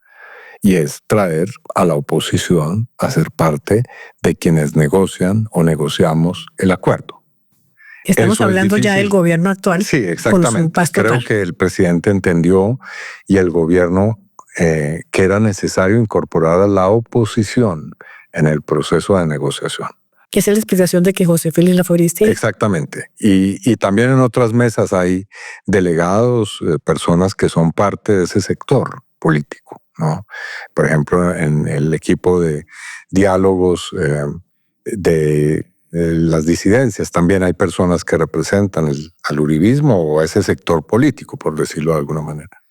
y es traer a la oposición a ser parte de quienes negocian o negociamos el acuerdo. Estamos hablando ya del gobierno actual. Sí, exactamente. Creo que el presidente entendió y el gobierno que era necesario incorporar a la oposición en el proceso de negociación. Que es la explicación de que José Félix Laforí esté. Exactamente. Y también en otras mesas hay delegados, personas que son parte de ese sector político, ¿no? Por ejemplo, en el equipo de diálogos de las disidencias también hay personas que representan al uribismo o a ese sector político, por decirlo de alguna manera.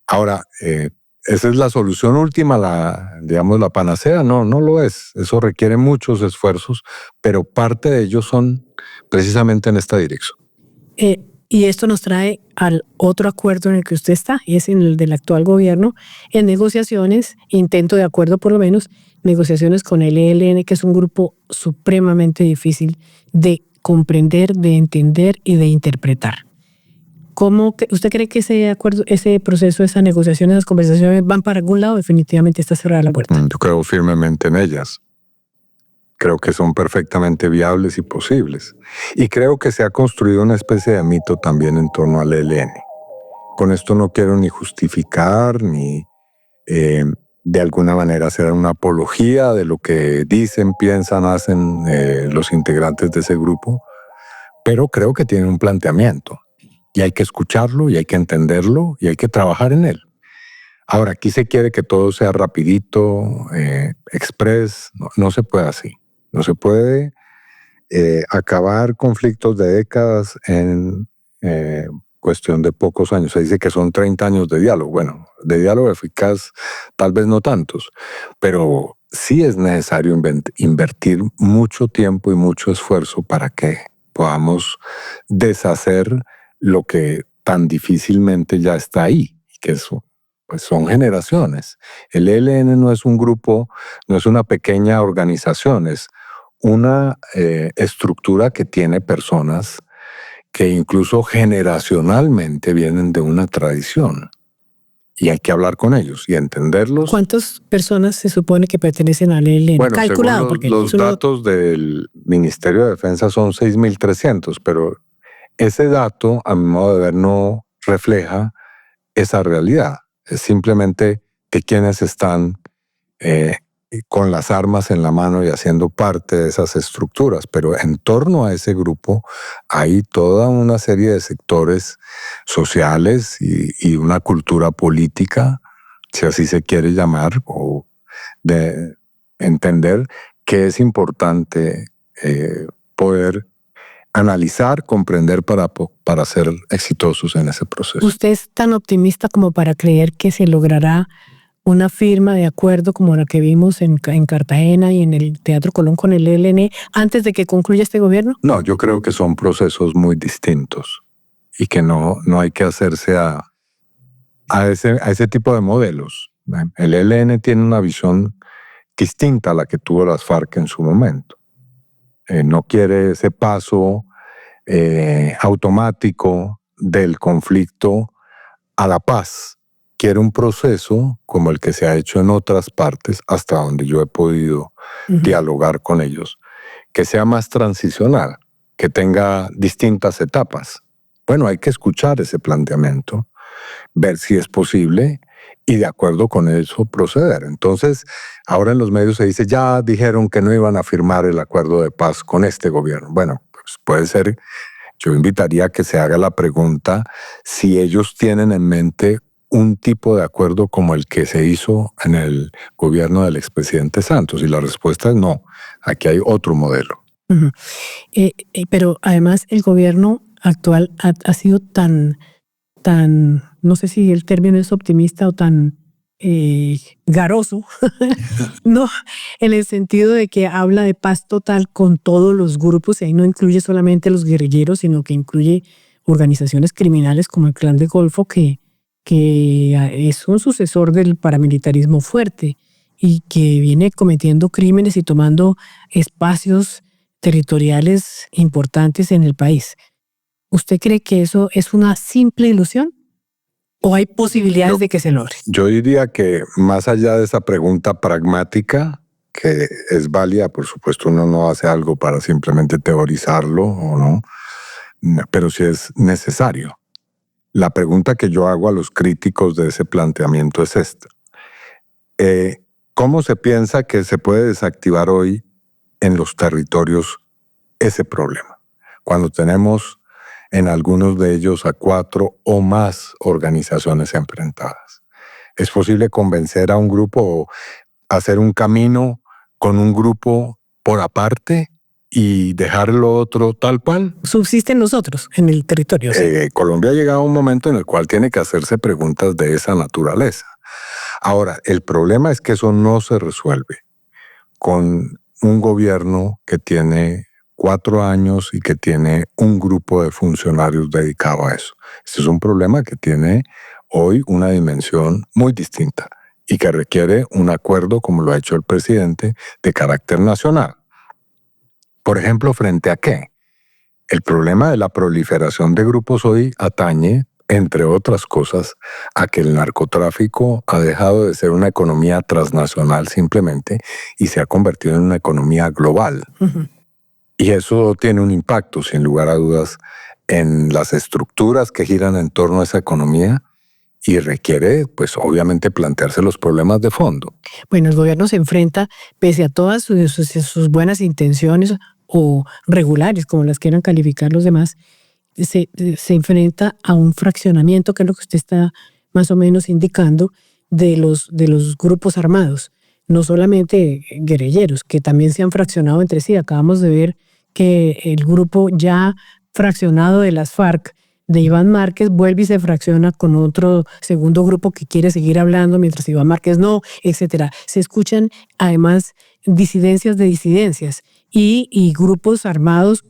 Ahora, ¿esa es la solución última, la panacea? No, no lo es. Eso requiere muchos esfuerzos, pero parte de ellos son precisamente en esta dirección. Y esto nos trae al otro acuerdo en el que usted está, y es en el del actual gobierno, en negociaciones, intento de acuerdo por lo menos, negociaciones con el ELN, que es un grupo supremamente difícil de comprender, de entender y de interpretar. ¿Usted cree que ese acuerdo, ese proceso, esa negociación, esas conversaciones van para algún lado? Definitivamente está cerrada la puerta. Yo creo firmemente en ellas. Creo que son perfectamente viables y posibles. Y creo que se ha construido una especie de mito también en torno al ELN. Con esto no quiero ni justificar ni de alguna manera hacer una apología de lo que dicen, piensan, hacen los integrantes de ese grupo, pero creo que tienen un planteamiento. Y hay que escucharlo, y hay que entenderlo, y hay que trabajar en él. Ahora, aquí se quiere que todo sea rapidito, express. No se puede así. No se puede acabar conflictos de décadas en cuestión de pocos años. Se dice que son 30 años de diálogo. Bueno, de diálogo eficaz tal vez no tantos, pero sí es necesario invertir mucho tiempo y mucho esfuerzo para que podamos deshacer lo que tan difícilmente ya está ahí, que es pues son generaciones. El ELN no es un grupo, no es una pequeña organización, es una estructura que tiene personas que incluso generacionalmente vienen de una tradición. Y hay que hablar con ellos y entenderlos. ¿Cuántas personas se supone que pertenecen al ELN? Bueno, Calculado, según porque los datos del Ministerio de Defensa son 6.300, pero ese dato, a mi modo de ver, no refleja esa realidad. Es simplemente que quienes están con las armas en la mano y haciendo parte de esas estructuras, pero en torno a ese grupo hay toda una serie de sectores sociales y una cultura política, si así se quiere llamar, o de entender que es importante poder analizar, comprender para ser exitosos en ese proceso. ¿Usted es tan optimista como para creer que se logrará una firma de acuerdo como la que vimos en Cartagena y en el Teatro Colón con el ELN antes de que concluya este gobierno? No, yo creo que son procesos muy distintos y que no hay que hacerse a ese tipo de modelos. El ELN tiene una visión distinta a la que tuvo las FARC en su momento. No quiere ese paso automático del conflicto a la paz. Quiere un proceso como el que se ha hecho en otras partes, hasta donde yo he podido dialogar con ellos, que sea más transicional, que tenga distintas etapas. Bueno, hay que escuchar ese planteamiento, ver si es posible y de acuerdo con eso proceder. Entonces, ahora en los medios se dice, ya dijeron que no iban a firmar el acuerdo de paz con este gobierno. Bueno, pues puede ser, yo invitaría a que se haga la pregunta si ellos tienen en mente un tipo de acuerdo como el que se hizo en el gobierno del expresidente Santos. Y la respuesta es no, aquí hay otro modelo. Pero además el gobierno actual ha sido tan, no sé si el término es optimista o tan garoso, no, en el sentido de que habla de paz total con todos los grupos, y ahí no incluye solamente los guerrilleros, sino que incluye organizaciones criminales como el Clan del Golfo, que es un sucesor del paramilitarismo fuerte y que viene cometiendo crímenes y tomando espacios territoriales importantes en el país. ¿Usted cree que eso es una simple ilusión o hay posibilidades de que se logre? Yo diría que más allá de esa pregunta pragmática, que es válida, por supuesto uno no hace algo para simplemente teorizarlo o no, pero sí es necesario. La pregunta que yo hago a los críticos de ese planteamiento es esta. ¿Cómo se piensa que se puede desactivar hoy en los territorios ese problema? Cuando tenemos en algunos de ellos a 4 o más organizaciones enfrentadas. ¿Es posible convencer a un grupo o hacer un camino con un grupo por aparte y dejar lo otro tal cual? Subsisten nosotros en el territorio. ¿Sí? Colombia ha llegado a un momento en el cual tiene que hacerse preguntas de esa naturaleza. Ahora, el problema es que eso no se resuelve con un gobierno que tiene 4 años y que tiene un grupo de funcionarios dedicado a eso. Este es un problema que tiene hoy una dimensión muy distinta y que requiere un acuerdo, como lo ha hecho el presidente, de carácter nacional. Por ejemplo, ¿frente a qué? El problema de la proliferación de grupos hoy atañe, entre otras cosas, a que el narcotráfico ha dejado de ser una economía transnacional simplemente y se ha convertido en una economía global. Y eso tiene un impacto, sin lugar a dudas, en las estructuras que giran en torno a esa economía y requiere, pues obviamente, plantearse los problemas de fondo. Bueno, el gobierno se enfrenta, pese a todas sus buenas intenciones o regulares, como las quieran calificar los demás, se enfrenta a un fraccionamiento, que es lo que usted está más o menos indicando, de los grupos armados. No solamente guerrilleros, que también se han fraccionado entre sí. Acabamos de ver que el grupo ya fraccionado de las FARC, de Iván Márquez, vuelve y se fracciona con otro segundo grupo que quiere seguir hablando mientras Iván Márquez no, etc. Se escuchan además disidencias de disidencias y grupos armados,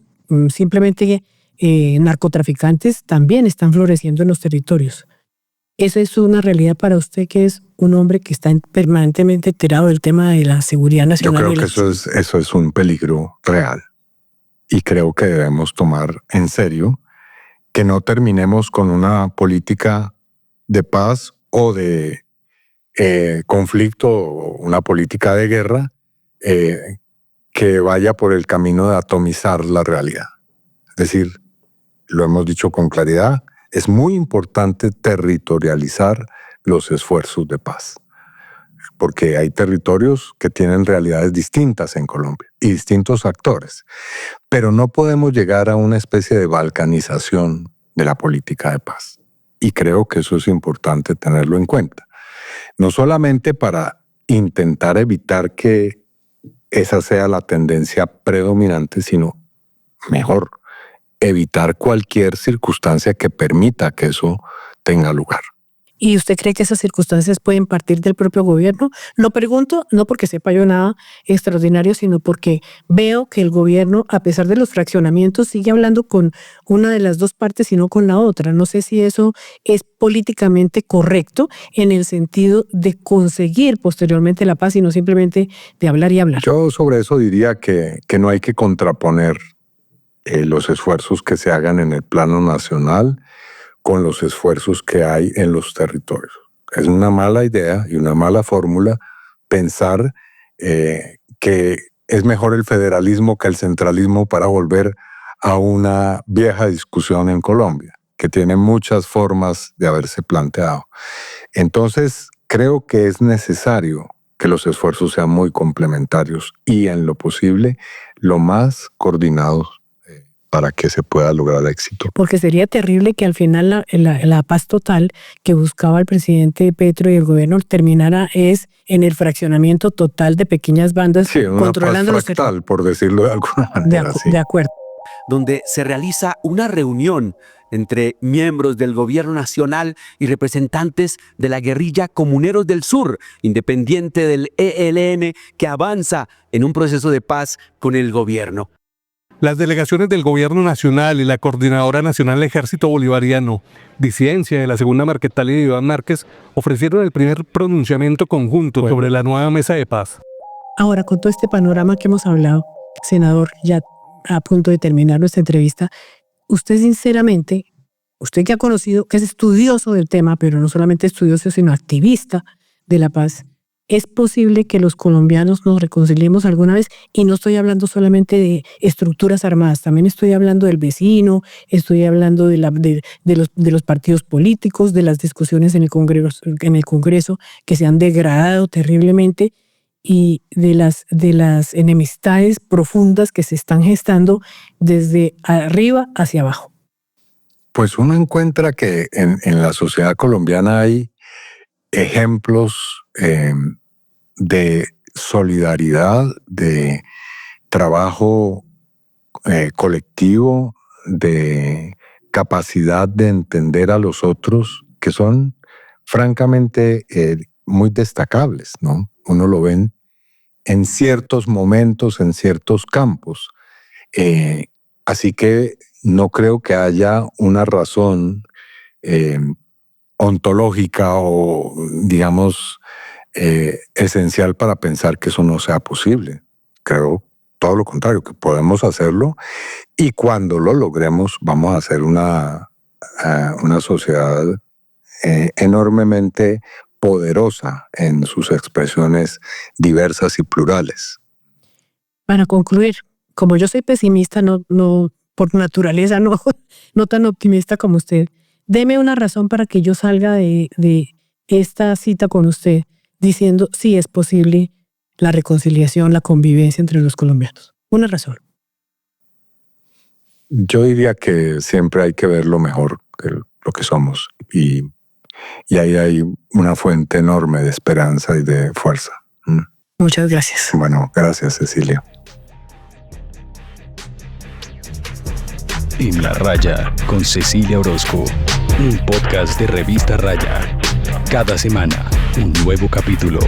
simplemente narcotraficantes, también están floreciendo en los territorios. ¿Esa es una realidad para usted, que es un hombre que está permanentemente enterado del tema de la seguridad Yo nacional? creo que eso es un peligro real. Y creo que debemos tomar en serio que no terminemos con una política de paz o de conflicto, o una política de guerra que vaya por el camino de atomizar la realidad. Es decir, lo hemos dicho con claridad, es muy importante territorializar los esfuerzos de paz, porque hay territorios que tienen realidades distintas en Colombia y distintos actores, pero no podemos llegar a una especie de balcanización de la política de paz. Y creo que eso es importante tenerlo en cuenta, no solamente para intentar evitar que esa sea la tendencia predominante, sino mejor, evitar cualquier circunstancia que permita que eso tenga lugar. ¿Y usted cree que esas circunstancias pueden partir del propio gobierno? Lo pregunto no porque sepa yo nada extraordinario, sino porque veo que el gobierno, a pesar de los fraccionamientos, sigue hablando con una de las dos partes y no con la otra. No sé si eso es políticamente correcto en el sentido de conseguir posteriormente la paz y no simplemente de hablar y hablar. Yo sobre eso diría que no hay que contraponer los esfuerzos que se hagan en el plano nacional con los esfuerzos que hay en los territorios. Es una mala idea y una mala fórmula pensar que es mejor el federalismo que el centralismo para volver a una vieja discusión en Colombia, que tiene muchas formas de haberse planteado. Entonces, creo que es necesario que los esfuerzos sean muy complementarios y, en lo posible, lo más coordinados para que se pueda lograr éxito. Porque sería terrible que al final la paz total que buscaba el presidente Petro y el gobierno terminara es en el fraccionamiento total de pequeñas bandas, sí, una controlando paz fractal, por decirlo de alguna manera. De acuerdo. Donde se realiza una reunión entre miembros del gobierno nacional y representantes de la guerrilla Comuneros del Sur, independiente del ELN, que avanza en un proceso de paz con el gobierno. Las delegaciones del Gobierno Nacional y la Coordinadora Nacional del Ejército Bolivariano, disidencia de la Segunda Marquetalia de Iván Márquez, ofrecieron el primer pronunciamiento conjunto sobre la nueva mesa de paz. Ahora, con todo este panorama que hemos hablado, senador, ya a punto de terminar nuestra entrevista, usted sinceramente, usted que ha conocido, que es estudioso del tema, pero no solamente estudioso, sino activista de la paz, ¿es posible que los colombianos nos reconciliemos alguna vez? Y no estoy hablando solamente de estructuras armadas, también estoy hablando del vecino, estoy hablando de los partidos políticos, de las discusiones en el Congreso que se han degradado terriblemente y de las enemistades profundas que se están gestando desde arriba hacia abajo. Pues uno encuentra que en la sociedad colombiana hay ejemplos de solidaridad, de trabajo colectivo, de capacidad de entender a los otros, que son francamente muy destacables, ¿no? Uno lo ve en ciertos momentos, en ciertos campos. Así que no creo que haya una razón ontológica o, digamos, esencial para pensar que eso no sea posible. Creo todo lo contrario, que podemos hacerlo y cuando lo logremos vamos a ser una sociedad enormemente poderosa en sus expresiones diversas y plurales. Para concluir, como yo soy pesimista, no por naturaleza, no tan optimista como usted, deme una razón para que yo salga de esta cita con usted diciendo sí es posible la reconciliación, la convivencia entre los colombianos. Una razón. Yo diría que siempre hay que ver lo mejor de lo que somos y ahí hay una fuente enorme de esperanza y de fuerza. Muchas gracias. Bueno, gracias, Cecilia. En la Raya con Cecilia Orozco, un podcast de Revista Raya. Cada semana, un nuevo capítulo.